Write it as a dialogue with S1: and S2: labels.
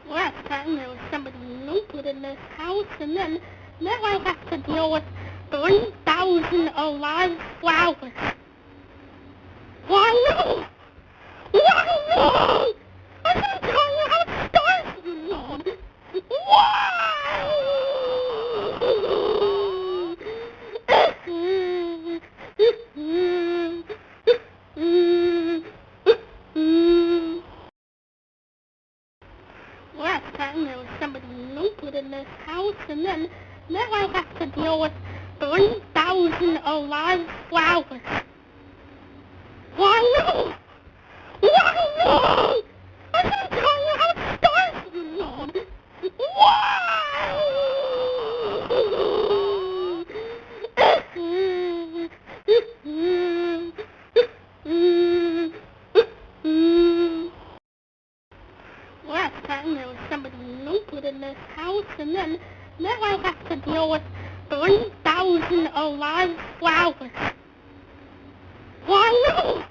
S1: Last time there was somebody naked in this house, and then now I have to deal with 3,000 alive flowers. Why no? Why no? I can tell you how it starts, you know. Why? Last time there was somebody naked in this house, and then now I have to deal with 3,000 alive flowers. Why no? Why no? I can tell you how it starts, you know. Why? Last time there was somebody naked in this house, and then now I have to deal with 3,000 alive flowers. Why no?